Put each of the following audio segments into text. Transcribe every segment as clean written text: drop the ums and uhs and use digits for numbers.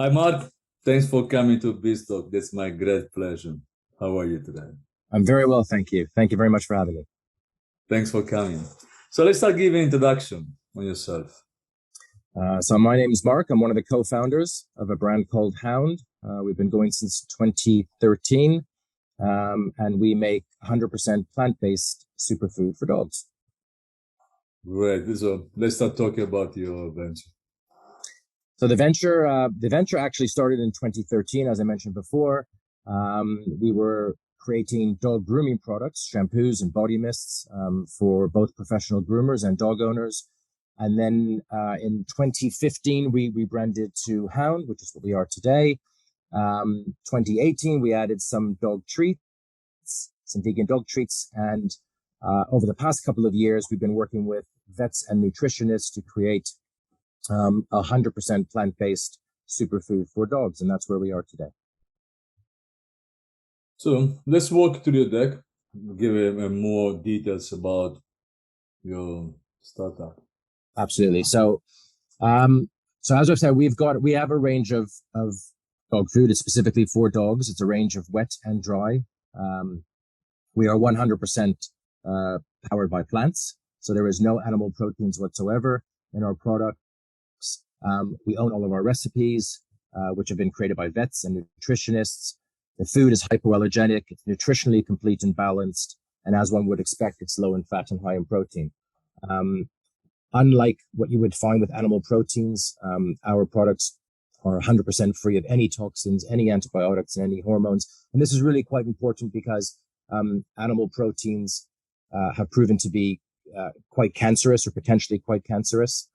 Hi, Mark. Thanks for coming to BizTalk. That's my great pleasure. How are you today? I'm very well, thank you. Thank you very much for having me. Thanks for coming. So let's start giving an introduction on yourself. So my name is Mark. I'm one of the co-founders of a brand called HOWAND. We've been going since 2013, and we make 100% plant-based superfood for dogs. Great. So let's start talking about your venture. So the venture actually started in 2013, as I mentioned before. We were creating dog grooming products, shampoos and body mists for both professional groomers and dog owners. And then in 2015, we rebranded to HOWND, which is what we are today. 2018, we added some dog treats, some vegan dog treats. And over the past couple of years, we've been working with vets and nutritionists to create 100% plant-based superfood for dogs. And that's where we are today. So let's walk through your deck, give more details about your startup. Absolutely. So as I've said, we have a range of dog food. It's specifically for dogs. It's a range of wet and dry. We are 100% powered by plants. So there is no animal proteins whatsoever in our products. We own all of our recipes, which have been created by vets and nutritionists. The food is hypoallergenic, it's nutritionally complete and balanced. And as one would expect, it's low in fat and high in protein. Unlike what you would find with animal proteins, our products are 100% free of any toxins, any antibiotics, and any hormones. And this is really quite important because animal proteins have proven to be quite cancerous or potentially quite cancerous.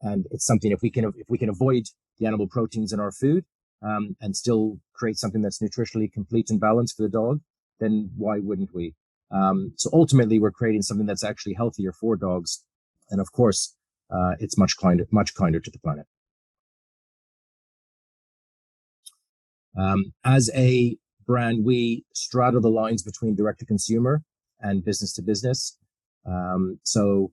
And it's something, if we can avoid the animal proteins in our food and still create something that's nutritionally complete and balanced for the dog, then why wouldn't we? So ultimately, we're creating something that's actually healthier for dogs. And of course, it's much kinder to the planet. As a brand, we straddle the lines between direct to consumer and business to business. So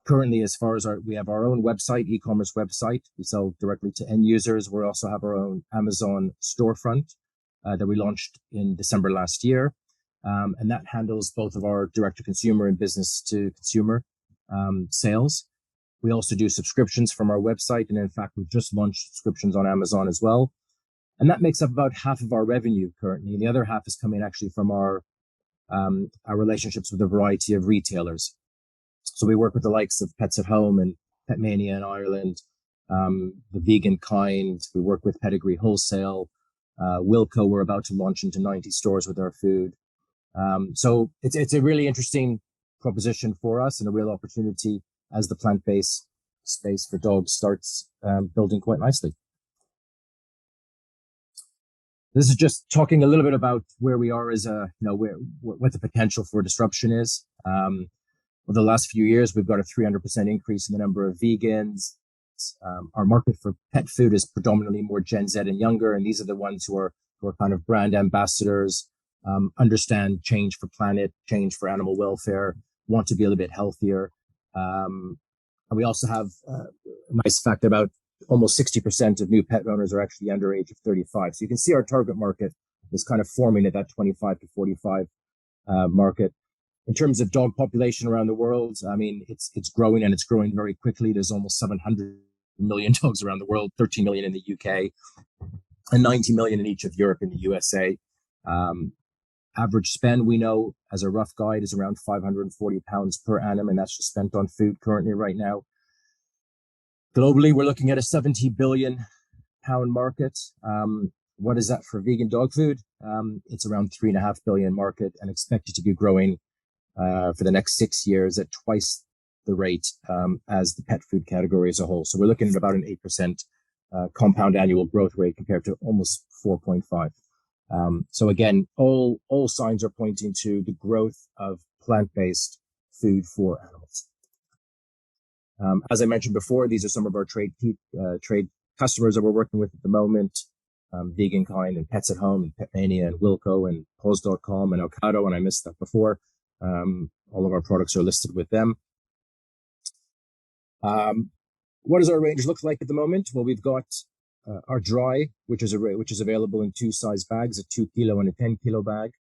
currently, as far as we have our own website, e-commerce website, we sell directly to end users. We also have our own Amazon storefront that we launched in December last year. And that handles both of our direct to consumer and business to consumer sales. We also do subscriptions from our website. And in fact, we've just launched subscriptions on Amazon as well. And that makes up about half of our revenue currently. And the other half is coming actually from our relationships with a variety of retailers. So we work with the likes of Pets at Home and Pet Mania in Ireland, the Vegan Kind. We work with Pedigree Wholesale, Wilco. We're about to launch into 90 stores with our food. So it's a really interesting proposition for us and a real opportunity as the plant-based space for dogs starts building quite nicely. This is just talking a little bit about where we are as what the potential for disruption is. Over the last few years, we've got a 300% increase in the number of vegans. Our market for pet food is predominantly more Gen Z and younger, and these are the ones who are kind of brand ambassadors, understand change for planet, change for animal welfare, want to be a little bit healthier. And we also have a nice fact about almost 60% of new pet owners are actually under age of 35. So you can see our target market is kind of forming at that 25 to 45 market. In terms of dog population around the world, I mean, it's growing and it's growing very quickly. There's almost 700 million dogs around the world, 13 million in the UK, and 90 million in each of Europe and the USA. Average spend, we know, as a rough guide, is around £540 per annum, and that's just spent on food currently right now. Globally, we're looking at a £70 billion market. What is that for vegan dog food? It's around $3.5 billion market and expected to be growing for the next 6 years at twice the rate as the pet food category as a whole. So we're looking at about an 8% compound annual growth rate compared to almost 4.5. So again, all signs are pointing to the growth of plant-based food for animals. As I mentioned before, these are some of our trade customers that we're working with at the moment. Vegan Kind and Pets at Home and Pet Mania and Wilco and Paws.com and Ocado, and I missed that before. All of our products are listed with them. What does our range look like at the moment? Well, we've got our dry, which is available in 2 size bags, a 2 kilo and a 10 kilo bag.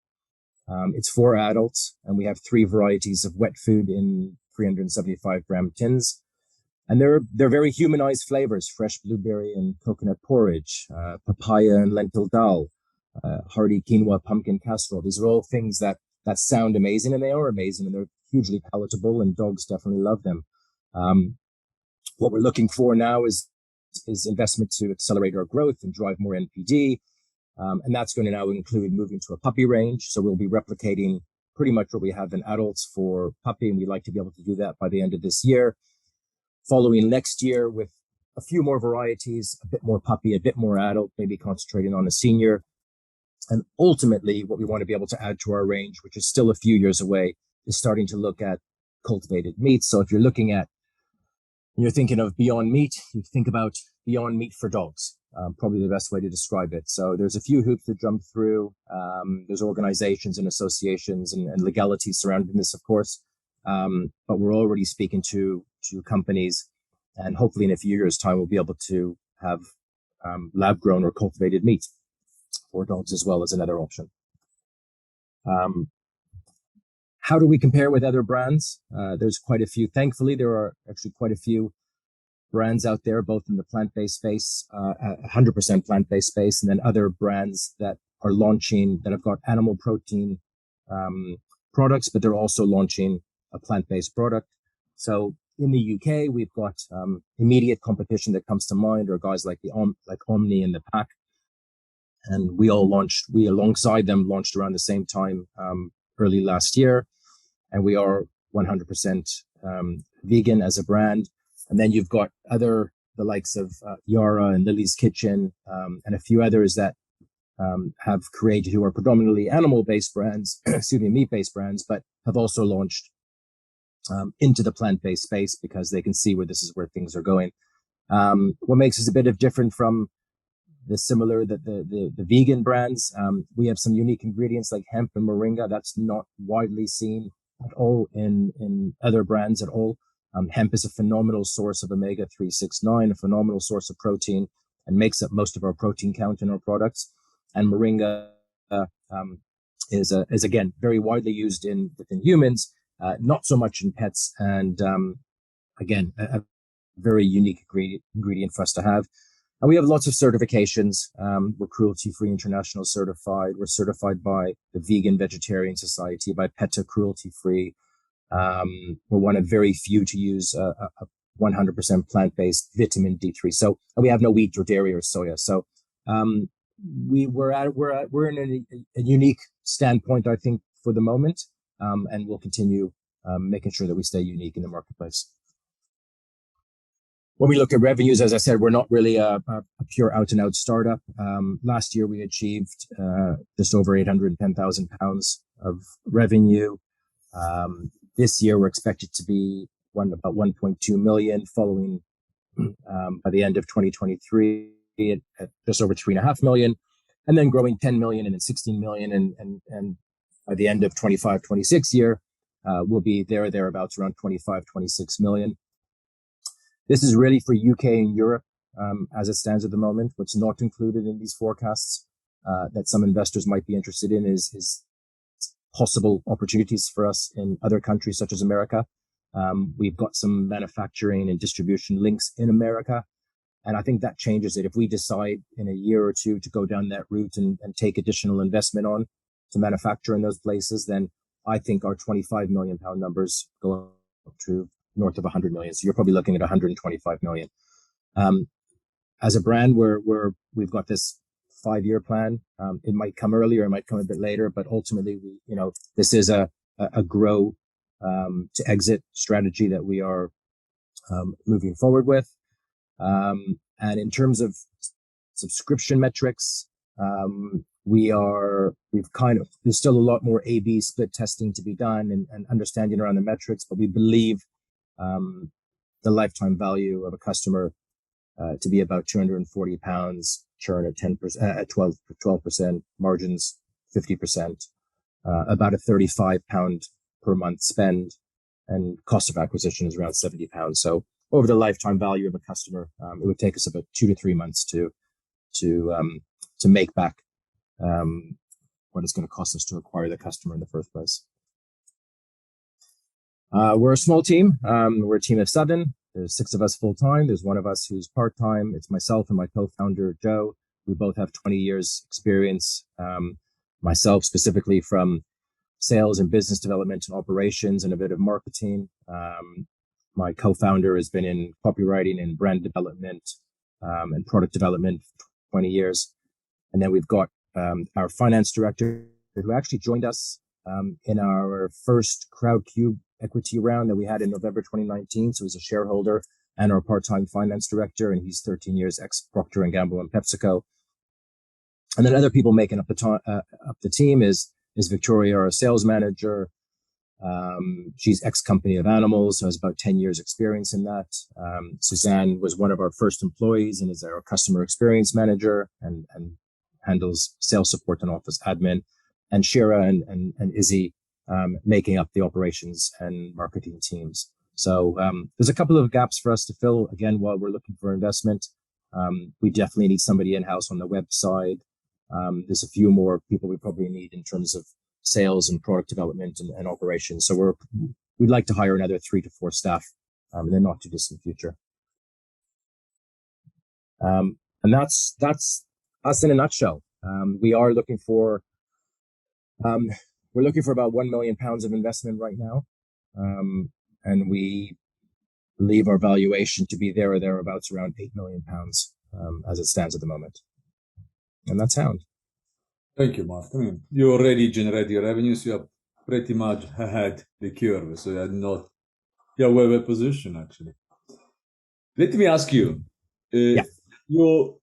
It's for adults, and we have 3 varieties of wet food in 375-gram tins. And they're very humanized flavors: fresh blueberry and coconut porridge, papaya and lentil dal, hearty quinoa pumpkin casserole. These are all things that sound amazing, and they are amazing, and they're hugely palatable, and dogs definitely love them. What we're looking for now is investment to accelerate our growth and drive more NPD. And that's going to now include moving to a puppy range. So we'll be replicating pretty much what we have in adults for puppy, and we'd like to be able to do that by the end of this year. Following next year with a few more varieties, a bit more puppy, a bit more adult, maybe concentrating on a senior. And ultimately, what we want to be able to add to our range, which is still a few years away, is starting to look at cultivated meats. So if you're looking at, you're thinking of Beyond Meat, you think about Beyond Meat for dogs, probably the best way to describe it. So there's a few hoops to jump through. There's organizations and associations and legalities surrounding this, of course. But we're already speaking to companies, and hopefully in a few years' time, we'll be able to have lab grown or cultivated meat for dogs as well as another option. How do we compare with other brands? There's quite a few. Thankfully, there are actually quite a few brands out there, both in the plant-based space, 100% plant-based space, and then other brands that are launching that have got animal protein products, but they're also launching a plant-based product. So in the UK, we've got immediate competition that comes to mind, or guys like Omni and the Pack. And we alongside them launched around the same time, early last year. And we are 100% vegan as a brand. And then you've got the likes of Yara and Lily's Kitchen, and a few others that have created, who are predominantly animal-based brands, meat-based brands, but have also launched into the plant-based space because they can see where things are going. What makes us a bit of different from the vegan brands, we have some unique ingredients like hemp and moringa that's not widely seen at all in other brands at all. Hemp is a phenomenal source of omega-369, a phenomenal source of protein, and makes up most of our protein count in our products. And moringa is again very widely used within humans, not so much in pets, and again a very unique ingredient for us to have. And we have lots of certifications. We're cruelty-free international certified. We're certified by the Vegan Vegetarian Society, by PETA Cruelty-Free. We're one of very few to use a 100% plant-based vitamin D3. So, and we have no wheat or dairy or soya. So we're in a unique standpoint, I think, for the moment, and we'll continue making sure that we stay unique in the marketplace. When we look at revenues, as I said, we're not really a pure out-and-out startup. Last year, we achieved just over £810,000 of revenue. This year, we're expected to be about 1.2 million, following by the end of 2023 at just over 3.5 million, and then growing 10 million and then 16 million. And by the end of 25-26 year, we'll be thereabouts around 25-26 million. This is really for UK and Europe as it stands at the moment. What's not included in these forecasts that some investors might be interested in is possible opportunities for us in other countries such as America. We've got some manufacturing and distribution links in America, and I think that changes it. If we decide in a year or two to go down that route and take additional investment on to manufacture in those places, then I think our £25 million numbers go up to north of 100 million. So you're probably looking at 125 million. As a brand, we've got this 5-year plan. It might come earlier, it might come a bit later, but ultimately, this is a grow to exit strategy that we are moving forward with. And in terms of subscription metrics, there's still a lot more A/B split testing to be done and understanding around the metrics, but we believe the lifetime value of a customer to be about £240, churn at 10%, at 12% margins, 50%, about a £35 per month spend, and cost of acquisition is around £70. So over the lifetime value of a customer, it would take us about 2 to 3 months to to make back what it's going to cost us to acquire the customer in the first place. We're a small team. We're a team of 7. There's 6 of us full time. There's 1 of us who's part time. It's myself and my co-founder Joe. We both have 20 years experience. Myself specifically from sales and business development and operations and a bit of marketing. My co-founder has been in copywriting and brand development and product development for 20 years. And then we've got our finance director who actually joined us in our first CrowdCube equity round that we had in November 2019. So he's a shareholder and our part-time finance director, and he's 13 years ex-Procter & Gamble and PepsiCo. And then other people making up the team is Victoria, our sales manager. She's ex-Company of Animals, so has about 10 years experience in that. Suzanne was one of our first employees and is our customer experience manager and handles sales support and office admin. And Shira and Izzy making up the operations and marketing teams. So there's a couple of gaps for us to fill, again, while we're looking for investment. We definitely need somebody in-house on the website. There's a few more people we probably need in terms of sales and product development and operations. So we'd like to hire another 3 to 4 staff in the not too distant future. And that's us in a nutshell. We're looking for about £1 million of investment right now. And we believe our valuation to be there or thereabouts around £8 million as it stands at the moment. And that's HOWAND. Thank you, Mark. I mean, you already generate your revenues. You are pretty much ahead the curve, so you're well positioned actually. Let me ask you, your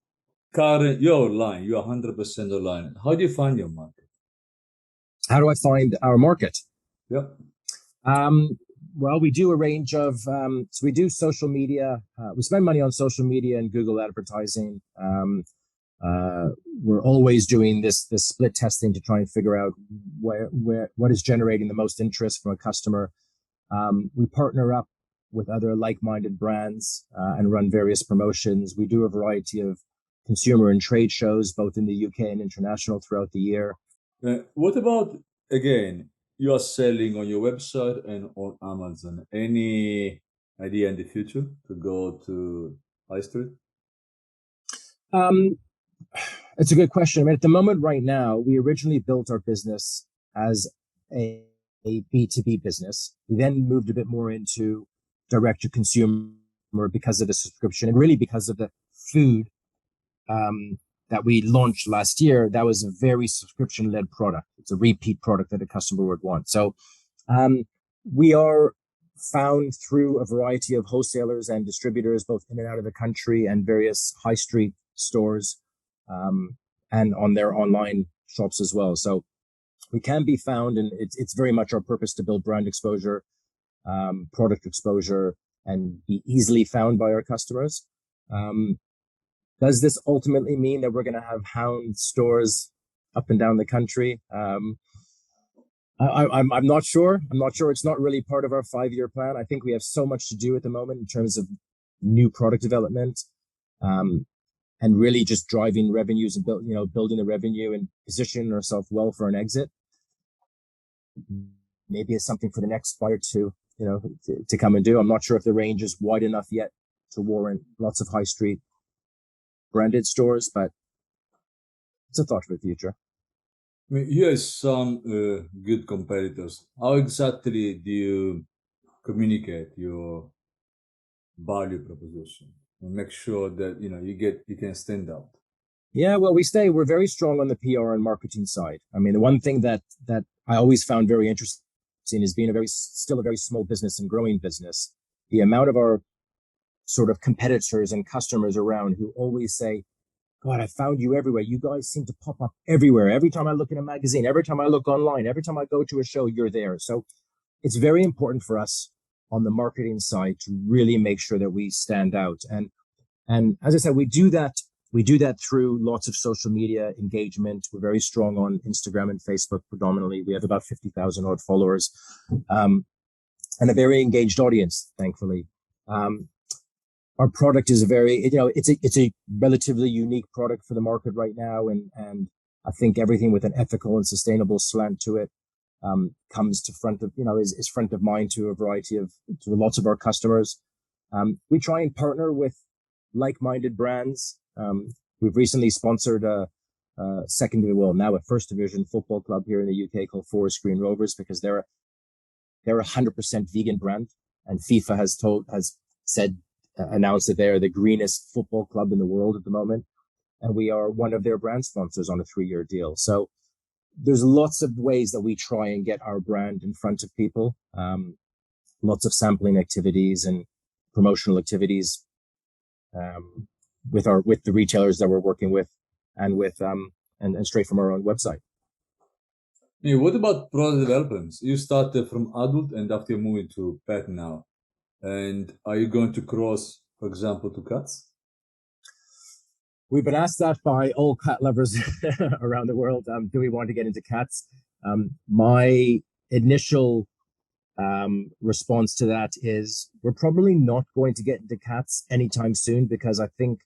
online, you're 100% online. How do you find your market? How do I find our market? Yeah. Well, we do a range of, so we do social media. We spend money on social media and Google advertising. We're always doing this split testing to try and figure out what is generating the most interest from a customer. We partner up with other like-minded brands and run various promotions. We do a variety of consumer and trade shows, both in the UK and international throughout the year. What about, again, you are selling on your website and on Amazon. Any idea in the future to go to High Street? It's a good question. I mean, at the moment right now, we originally built our business as a B2B business. We then moved a bit more into direct to consumer because of the subscription and really because of the food that we launched last year. That was a very subscription-led product. It's a repeat product that a customer would want. So we are found through a variety of wholesalers and distributors, both in and out of the country, and various high street stores, and on their online shops as well. So we can be found, and it's very much our purpose to build brand exposure, product exposure, and be easily found by our customers. Does this ultimately mean that we're going to have HOWAND stores up and down the country? I'm not sure. I'm not sure. It's not really part of our 5-year plan. I think we have so much to do at the moment in terms of new product development, and really just driving revenues and building the revenue and positioning ourselves well for an exit. Maybe it's something for the next buyer to come and do. I'm not sure if the range is wide enough yet to warrant lots of high street branded stores, but it's a thought for the future. I mean, here is some good competitors. How exactly do you communicate your value proposition and make sure that you can stand out? Yeah, well, we're very strong on the PR and marketing side. I mean, the one thing that I always found very interesting is being still a very small business and growing business. The amount of our sort of competitors and customers around who always say, God, I found you everywhere. You guys seem to pop up everywhere. Every time I look in a magazine, every time I look online, every time I go to a show, you're there. So it's very important for us on the marketing side to really make sure that we stand out. And as I said, we do that through lots of social media engagement. We're very strong on Instagram and Facebook predominantly. We have about 50,000 odd followers, and a very engaged audience, thankfully. Our product is it's a relatively unique product for the market right now, and I think everything with an ethical and sustainable slant to it comes to front of is front of mind to lots of our customers. We try and partner with like-minded brands. We've recently sponsored a first division football club here in the UK called Forest Green Rovers, because they're 100% vegan brand, and FIFA has announced that they are the greenest football club in the world at the moment, and we are one of their brand sponsors on a 3-year deal. So there's lots of ways that we try and get our brand in front of people. Lots of sampling activities and promotional activities with the retailers that we're working with, and and straight from our own website. Yeah, what about product developments? You started from adult and after moving to pet now. And are you going to cross, for example, to cats? We've been asked that by all cat lovers around the world. Do we want to get into cats? My initial response to that is we're probably not going to get into cats anytime soon, because I think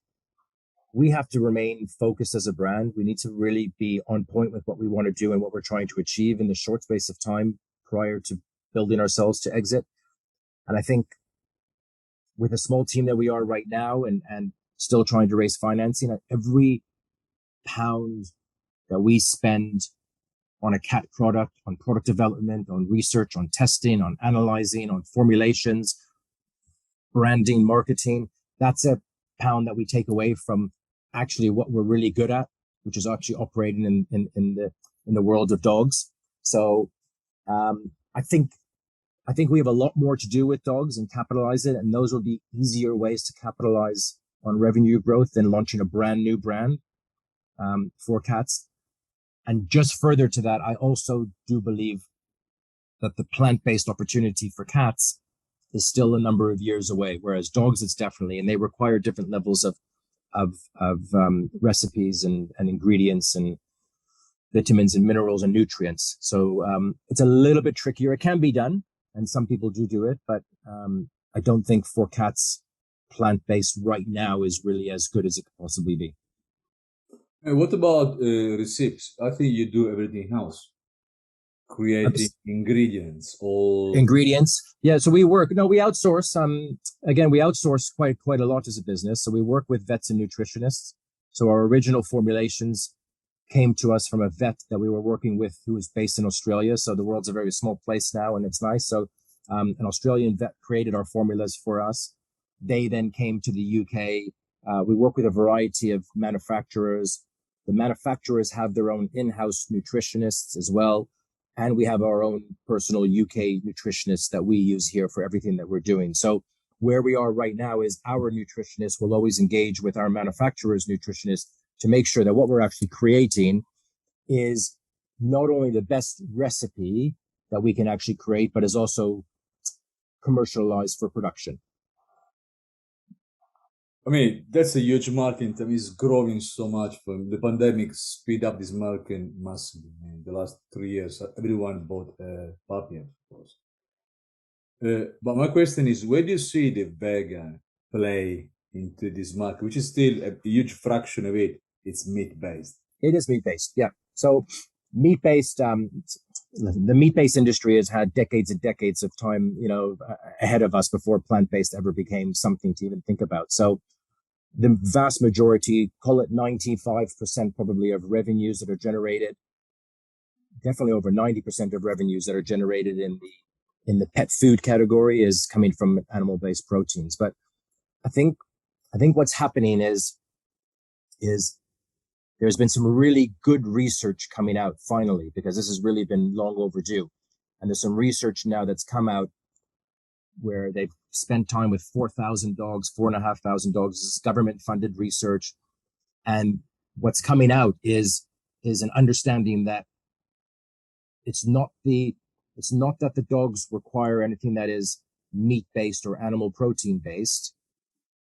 we have to remain focused as a brand. We need to really be on point with what we want to do and what we're trying to achieve in the short space of time prior to building ourselves to exit. And I think with a small team that we are right now, and still trying to raise financing, at every pound that we spend on a cat product, on product development, on research, on testing, on analyzing, on formulations, branding, marketing, that's a pound that we take away from actually what we're really good at, which is actually operating in the world of dogs. So I think we have a lot more to do with dogs and capitalize it, and those will be easier ways to capitalize on revenue growth than launching a brand new brand for cats. And just further to that, I also do believe that the plant-based opportunity for cats is still a number of years away, whereas dogs, it's definitely, and they require different levels of recipes and ingredients and vitamins and minerals and nutrients. So it's a little bit trickier. It can be done, and some people do it, but I don't think for cats, plant-based right now is really as good as it could possibly be. And what about recipes? I think you do everything in-house. Creating ingredients. Yeah, so we outsource. Again, we outsource quite a lot as a business. So we work with vets and nutritionists. So our original formulations came to us from a vet that we were working with who was based in Australia. So the world's a very small place now, and it's nice. So an Australian vet created our formulas for us. They then came to the UK. We work with a variety of manufacturers. The manufacturers have their own in-house nutritionists as well. And we have our own personal UK nutritionists that we use here for everything that we're doing. So where we are right now is our nutritionist will always engage with our manufacturer's nutritionist to make sure that what we're actually creating is not only the best recipe that we can actually create, but is also commercialized for production. I mean, that's a huge market. I mean, it's growing so much. From the pandemic speed up this market massively. I mean, the last 3 years, everyone bought puppy, of course. But my question is, where do you see the vegan play into this market, which is still a huge fraction of it? It's meat-based. It is meat-based, yeah. So meat-based, the meat-based industry has had decades and decades of time, ahead of us before plant-based ever became something to even think about. So the vast majority, call it 95% probably of revenues that are generated, definitely over 90% of revenues that are generated in the pet food category is coming from animal-based proteins. But I think what's happening is there's been some really good research coming out finally, because this has really been long overdue. And there's some research now that's come out where they've spent time with 4,000 dogs, 4,500 dogs. This is government-funded research. And what's coming out is an understanding that it's not that the dogs require anything that is meat-based or animal protein-based.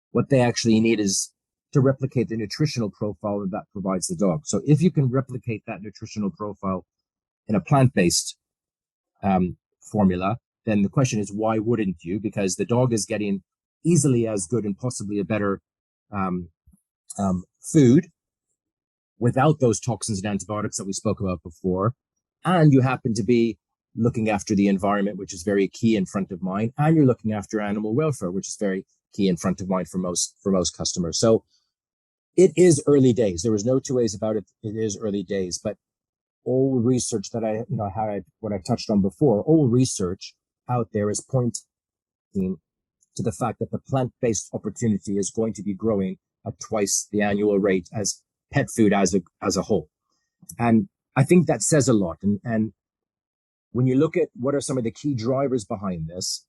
What they actually need is to replicate the nutritional profile that provides the dog. So if you can replicate that nutritional profile in a plant-based formula, then the question is, why wouldn't you? Because the dog is getting easily as good and possibly a better um, food without those toxins and antibiotics that we spoke about before, and you happen to be looking after the environment, which is very key and front of mind, and you're looking after animal welfare, which is very key and front of mind for most customers. So it is early days. There was no two ways about it. It is early days, but all research that what I touched on before, all research out there is pointing to the fact that the plant-based opportunity is going to be growing at twice the annual rate as pet food as a whole. And I think that says a lot. And when you look at what are some of the key drivers behind this,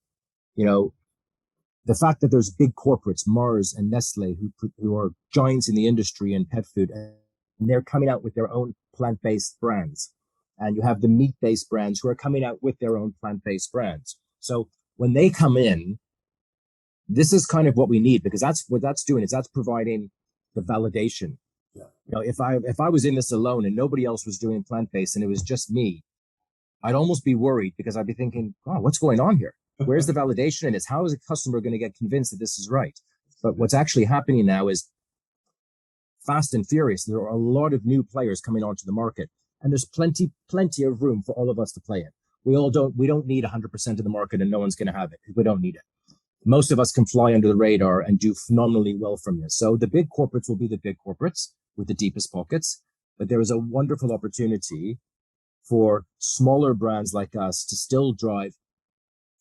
the fact that there's big corporates, Mars and Nestle, who are giants in the industry and pet food, and they're coming out with their own plant-based brands. And you have the meat-based brands who are coming out with their own plant-based brands. So when they come in, this is kind of what we need, because that's what that's doing, is that's providing the validation. Yeah. If I was in this alone and nobody else was doing plant-based and it was just me, I'd almost be worried, because I'd be thinking, oh, what's going on here? Where's the validation in this? How is a customer going to get convinced that this is right? But what's actually happening now is fast and furious. There are a lot of new players coming onto the market, and there's plenty of room for all of us to play in. We don't need 100% of the market, and no one's going to have it. We don't need it. Most of us can fly under the radar and do phenomenally well from this. So the big corporates will be the big corporates with the deepest pockets, but there is a wonderful opportunity for smaller brands like us to still drive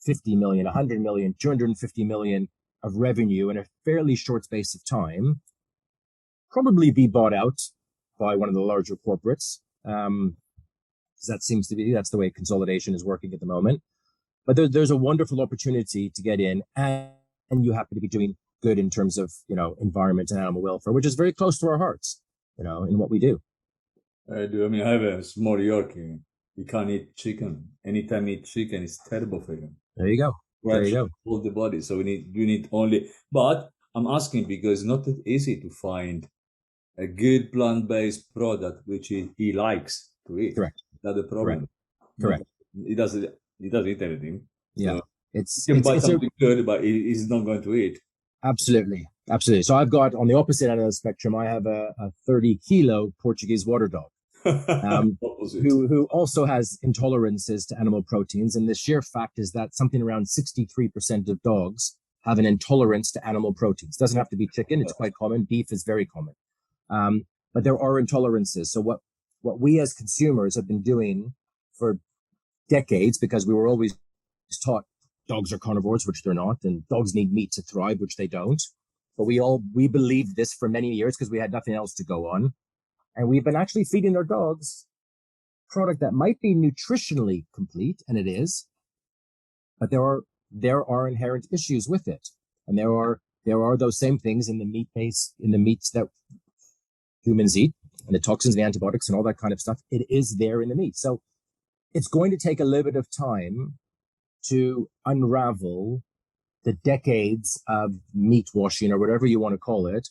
50 million, 100 million, 250 million of revenue in a fairly short space of time, probably be bought out by one of the larger corporates. That's the way consolidation is working at the moment. But there's a wonderful opportunity to get in, and you happen to be doing good in terms of, environment and animal welfare, which is very close to our hearts, in what we do. I do. I mean, I have a small Yorkie. He can't eat chicken. Anytime he eats chicken, it's terrible for him. There you go. There you go. All the body. So you need only. But I'm asking because it's not that easy to find a good plant-based product which he likes to eat. Correct. That's the problem. Correct. He doesn't eat anything. Yeah. So he can buy something good, but he's not going to eat. Absolutely. So I've got, on the opposite end of the spectrum, I have a 30-kilo Portuguese water dog. Who also has intolerances to animal proteins. And the sheer fact is that something around 63% of dogs have an intolerance to animal proteins. Doesn't have to be chicken. It's quite common. Beef is very common. But there are intolerances. So what we as consumers have been doing for decades, because we were always taught dogs are carnivores, which they're not, and dogs need meat to thrive, which they don't. But we believed this for many years because we had nothing else to go on. And we've been actually feeding our dogs product that might be nutritionally complete, and it is, but there are inherent issues with it. And there are those same things in the meats that humans eat, and the toxins, the antibiotics, and all that kind of stuff. It is there in the meat. So it's going to take a little bit of time to unravel the decades of meat washing, or whatever you want to call it,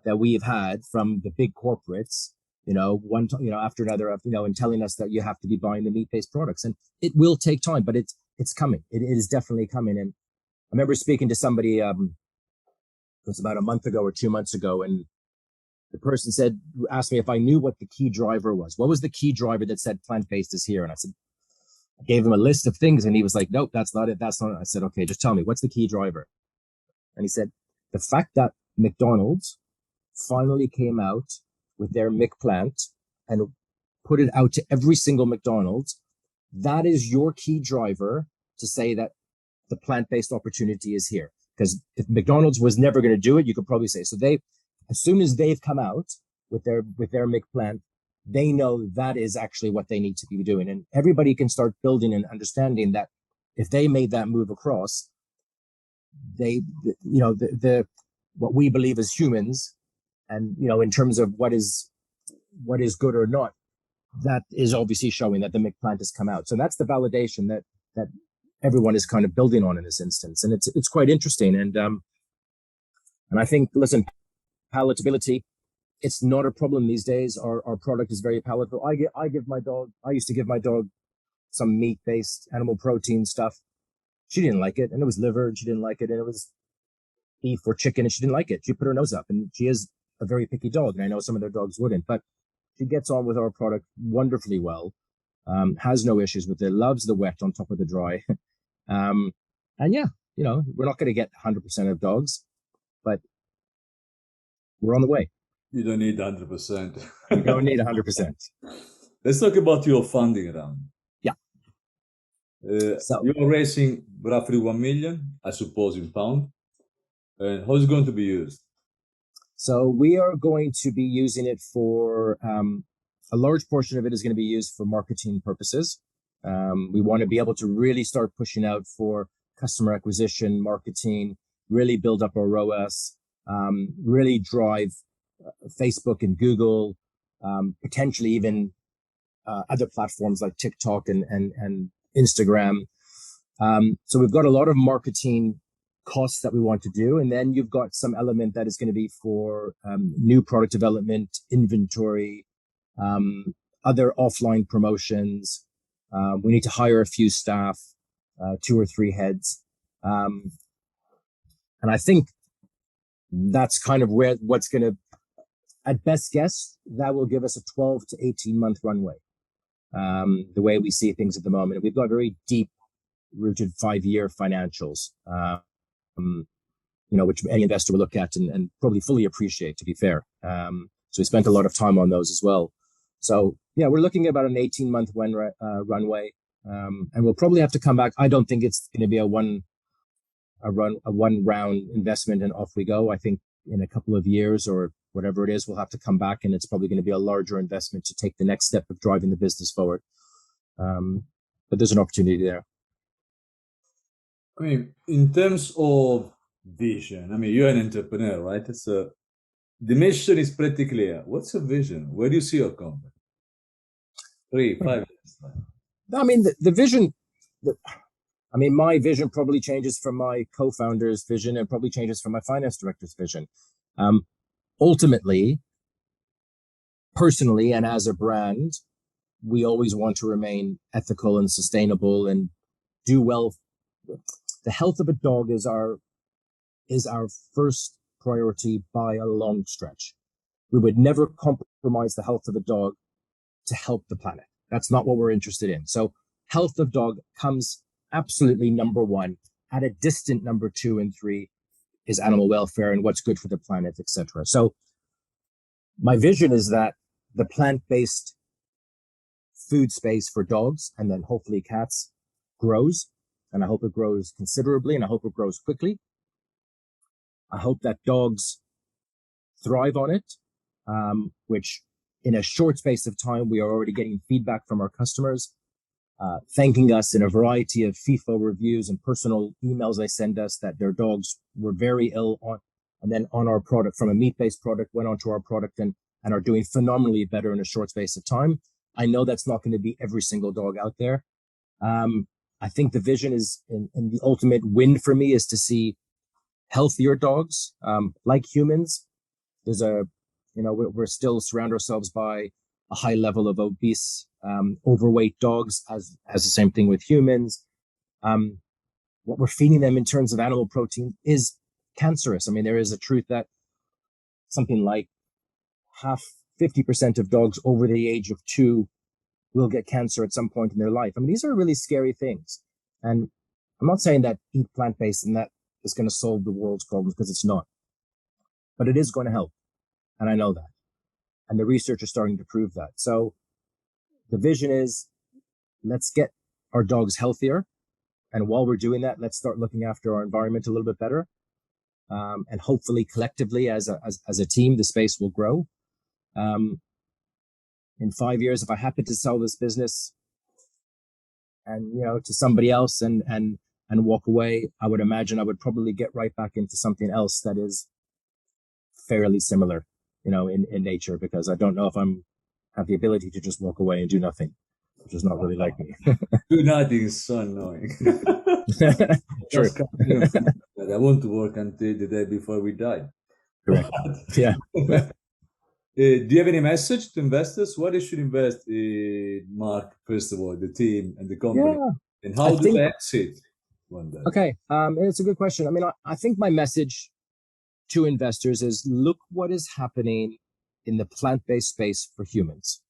that we've had from the big corporates, after another, and telling us that you have to be buying the meat-based products. And it will take time, but it's coming. It is definitely coming. And I remember speaking to somebody, it was about a month ago or 2 months ago, and the person asked me if I knew what the key driver was. What was the key driver that said plant-based is here? And I gave him a list of things, and he was like, nope, that's not it. That's not it. I said, okay, just tell me, what's the key driver? And he said, the fact that McDonald's finally came out with their McPlant and put it out to every single McDonald's, that is your key driver to say that the plant-based opportunity is here. Because if McDonald's was never going to do it, you could probably say, so as soon as they've come out with their McPlant, they know that is actually what they need to be doing. And everybody can start building and understanding that if they made that move across, what we believe as humans, and, in terms of what is good or not, that is obviously showing that the McPlant has come out. So that's the validation that everyone is kind of building on in this instance. And it's quite interesting. And I think, listen, palatability, it's not a problem these days. Our product is very palatable. I used to give my dog some meat-based animal protein stuff. She didn't like it, and it was liver, and she didn't like it, and it was beef or chicken and she didn't like it. She put her nose up, and she is a very picky dog. And I know some of their dogs wouldn't, but she gets on with our product wonderfully well. Has no issues with it, loves the wet on top of the dry. And yeah, we're not going to get 100% of dogs, but we're on the way. You don't need 100%. You don't need 100%. Let's talk about your funding round. Yeah. So you're raising roughly 1 million, I suppose, in pound. And how is it going to be used? So we are going to be using it for, a large portion of it is going to be used for marketing purposes. We want to be able to really start pushing out for customer acquisition, marketing, really build up our ROAS, really drive Facebook and Google, potentially even other platforms like TikTok and Instagram. So we've got a lot of marketing costs that we want to do. And then you've got some element that is going to be for new product development, inventory, other offline promotions. We need to hire a few staff, 2 or 3 heads. And I think that's kind of what's going to, at best guess, that will give us a 12 to 18 month runway. The way we see things at the moment, we've got very deep rooted 5-year financials, which any investor will look at and probably fully appreciate, to be fair. So we spent a lot of time on those as well. So yeah, we're looking at about an 18-month runway, and we'll probably have to come back. I don't think it's going to be a one round investment and off we go. I think in a couple of years or whatever it is, we'll have to come back, and it's probably going to be a larger investment to take the next step of driving the business forward. But there's an opportunity there. I mean, in terms of vision, I mean, you're an entrepreneur, right? The mission is pretty clear. What's your vision? Where do you see your company? 3, 5 years. I mean, the vision, my vision probably changes from my co-founder's vision and probably changes from my finance director's vision. Ultimately, personally, and as a brand, we always want to remain ethical and sustainable and do well. The health of a dog is our first priority by a long stretch. We would never compromise the health of a dog to help the planet. That's not what we're interested in. So health of dog comes absolutely number 1. At a distant number 2 and 3 is animal welfare and what's good for the planet, etc. So my vision is that the plant-based food space for dogs and then hopefully cats grows. And I hope it grows considerably, and I hope it grows quickly. I hope that dogs thrive on it, which in a short space of time, we are already getting feedback from our customers, thanking us in a variety of FIFO reviews and personal emails they send us that their dogs were very ill on, and then on our product, from a meat-based product, went onto our product and are doing phenomenally better in a short space of time. I know that's not going to be every single dog out there. I think the vision is, and the ultimate win for me is to see healthier dogs, like humans. There's we're still surround ourselves by a high level of obese, overweight dogs, as the same thing with humans. What we're feeding them in terms of animal protein is cancerous. I mean, there is a truth that something like 50% of dogs over the age of 2 will get cancer at some point in their life. I mean, these are really scary things. And I'm not saying that eat plant-based and that is going to solve the world's problems, because it's not. But it is going to help. And I know that. And the research is starting to prove that. So the vision is, let's get our dogs healthier. And while we're doing that, let's start looking after our environment a little bit better. And hopefully collectively as a team, the space will grow. In 5 years, if I happen to sell this business and, to somebody else and walk away, I would imagine I would probably get right back into something else that is fairly similar, in nature, because I don't know if have the ability to just walk away and do nothing, which is not really like me. Do nothing is so annoying. Sure. I want to work until the day before we die. Correct. Yeah. Do you have any message to investors? What they should invest in, Mark, first of all, the team and the company? Yeah. And how do they exit one day? Okay. It's a good question. I mean, I think my message to investors is look what is happening in the plant-based space for humans.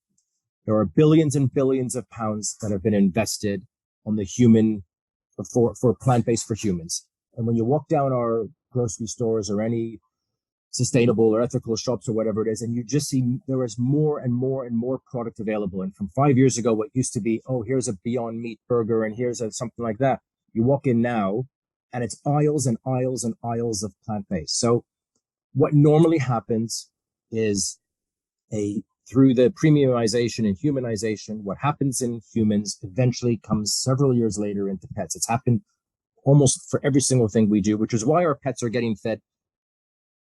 There are billions and billions of pounds that have been invested on the human for plant-based for humans. And when you walk down our grocery stores or any sustainable or ethical shops or whatever it is, and you just see there is more and more and more product available. And from 5 years ago, what used to be, oh, here's a Beyond Meat burger and here's something like that. You walk in now and it's aisles and aisles and aisles of plant-based. So what normally happens is through the premiumization and humanization, what happens in humans eventually comes several years later into pets. It's happened almost for every single thing we do, which is why our pets are getting fed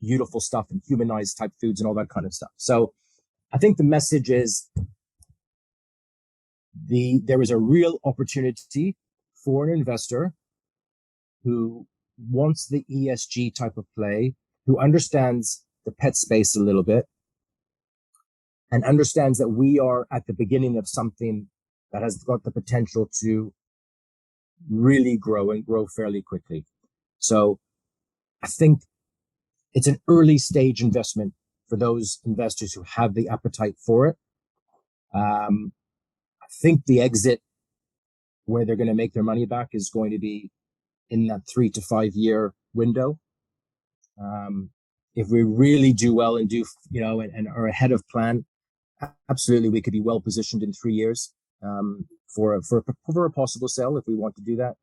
beautiful stuff and humanized type foods and all that kind of stuff. So I think the message is there is a real opportunity for an investor who wants the ESG type of play, who understands the pet space a little bit, and understands that we are at the beginning of something that has got the potential to really grow and grow fairly quickly. So I think it's an early stage investment for those investors who have the appetite for it. I think the exit where they're going to make their money back is going to be in that 3 to 5 year window. If we really do well and do, and are ahead of plan, absolutely, we could be well positioned in 3 years for a possible sale if we want to do that.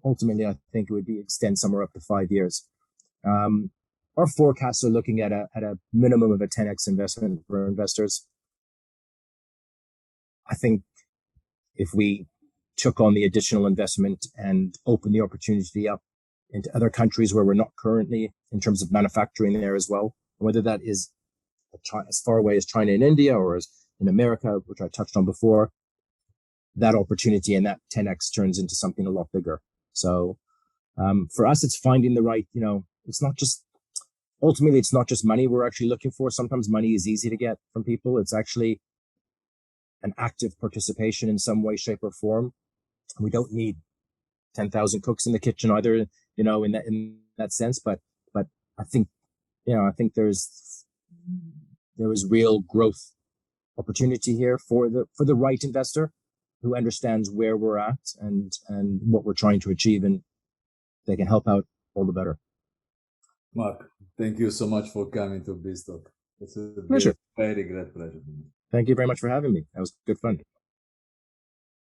Ultimately, I think it would be extend somewhere up to 5 years. Our forecasts are looking at a minimum of a 10x investment for investors. I think if we took on the additional investment and opened the opportunity up into other countries where we're not currently in terms of manufacturing there as well, whether that is as far away as China and India or as in America, which I touched on before, that opportunity and that 10x turns into something a lot bigger. So for us, it's finding the right, ultimately, it's not just money we're actually looking for. Sometimes money is easy to get from people. It's actually an active participation in some way, shape, or form. We don't need 10,000 cooks in the kitchen either, in that sense. But I think, I think there is real growth opportunity here for the right investor who understands where we're at and what we're trying to achieve, and they can help out all the better. Mark, thank you so much for coming to BizTalk. It's a pleasure. Very great pleasure. Thank you very much for having me. That was good fun.